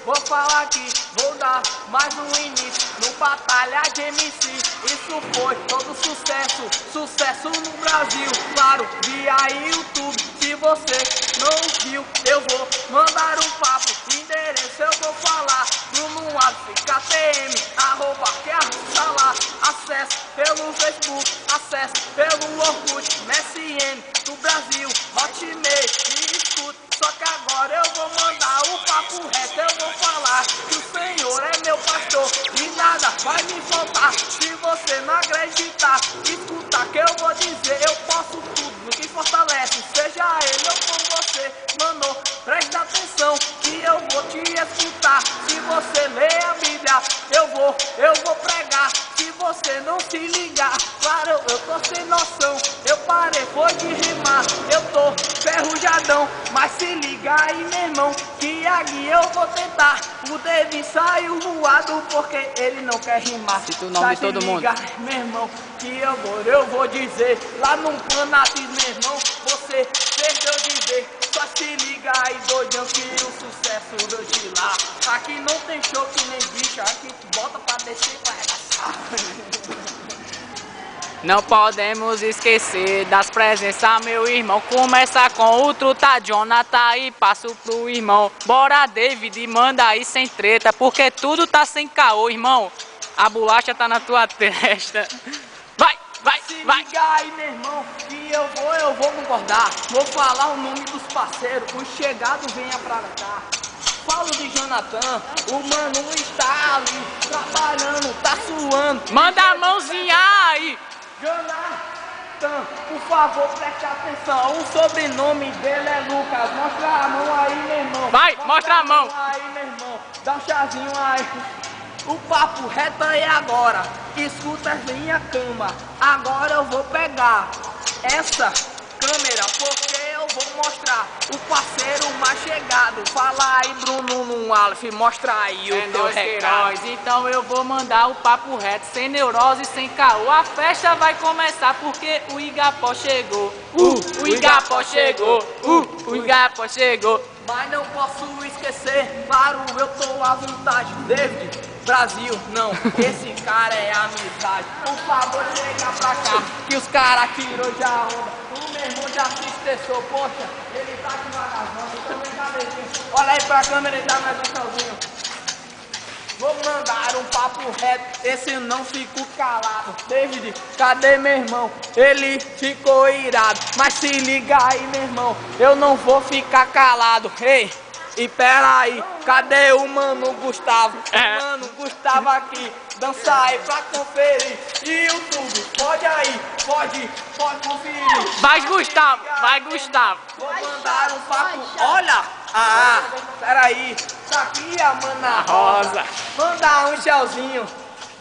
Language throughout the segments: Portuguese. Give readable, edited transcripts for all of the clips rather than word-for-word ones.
vou falar aqui, vou dar mais um início no Batalha de MC. Isso foi todo sucesso, sucesso no Brasil, claro, via YouTube. Se você não viu, eu vou mandar um papo, endereço eu vou falar, Bruno Alves, KTM, @ que arruça lá, acesse pelo Facebook, acesse pelo Orkut, MSN do Brasil, Hotmail, me escute. Só que agora eu vou mandar o papo reto, eu vou falar que o Senhor é meu pastor e nada vai me faltar. Se você não acreditar, escuta que eu vou dizer, eu posso tudo no que fortalece, seja ele ou com você. Mano, presta atenção que eu vou te escutar. Se você ler a Bíblia, eu vou pregar. Se você não se ligar, claro, eu tô sem noção. Eu parei, foi de rimar, eu tô ferrujadão. Mas se liga aí, meu irmão, que aqui eu vou tentar. O David saiu voado porque ele não quer rimar. Cita o nome de todo mundo. Liga, meu irmão, que agora eu vou dizer. Lá no Fanatismo, meu irmão, você perdeu de ver. Só se liga aí, doidão, que o sucesso veio de lá. Aqui não tem show que nem bicho, aqui bota pra descer e pra arregaçar. Não podemos esquecer das presenças, meu irmão. Começa com o Truta Jonathan e passo pro irmão. Bora, David, manda aí sem treta, porque tudo tá sem caô, irmão. A bolacha tá na tua testa. Vai, vai, vai. Se liga aí, meu irmão, que eu vou concordar. Vou falar o nome dos parceiros, os chegados venha pra cá. Falo de Jonathan, o mano está ali, trabalhando, tá suando. Manda a mãozinha aí. Jonathan, por favor, preste atenção. O sobrenome dele é Lucas. Mostra a mão aí, meu irmão. Vai, mostra a mão. Aí, meu irmão. Dá um chazinho aí. O papo reto aí agora. Escuta a minha cama. Agora eu vou pegar essa câmera porque eu vou mostrar o parceiro mais chegado. Fala aí, Bruno no Aleph, mostra aí o teu recado. Então eu vou mandar o papo reto, sem neurose, sem caô. A festa vai começar porque o Igapó chegou. O Igapó chegou. O Igapó chegou. Mas não posso esquecer, claro, eu tô à vontade. David, Brasil, não, esse cara é amizade. Por favor, chega pra cá, que os caras tirou já a onda. O meu irmão já se estressou, poxa, ele tá devagarzão, então vem cá, David. Olha aí pra câmera e dá mais um tchauzinho. Vou mandar um papo reto, esse não ficou calado. David, cadê meu irmão? Ele ficou irado. Mas se liga aí, meu irmão, eu não vou ficar calado. Ei, e pera aí, cadê o mano Gustavo? O mano Gustavo aqui, dança aí pra conferir. E YouTube, pode aí, pode conferir. Vai, Gustavo, vai, Gustavo. Vou mandar um papo, olha. Peraí, tá aqui a Mana Rosa. Manda um tchauzinho,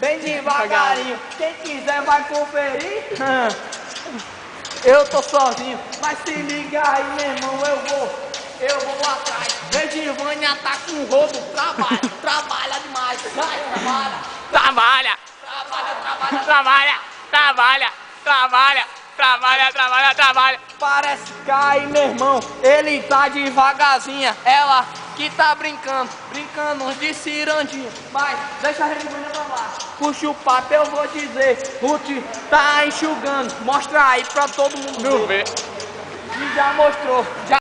bem devagarinho. Quem quiser vai conferir. Eu tô sozinho, mas se liga aí, meu irmão, eu vou atrás. Vedivânia tá com roubo, trabalha demais. Trabalha. Parece que aí, meu irmão, ele tá devagarzinha. Ela que tá brincando de cirandinha. Mas deixa a Redivânia pra lá. Puxa o papo, eu vou dizer. Ruth tá enxugando. Mostra aí pra todo mundo ver. E já mostrou.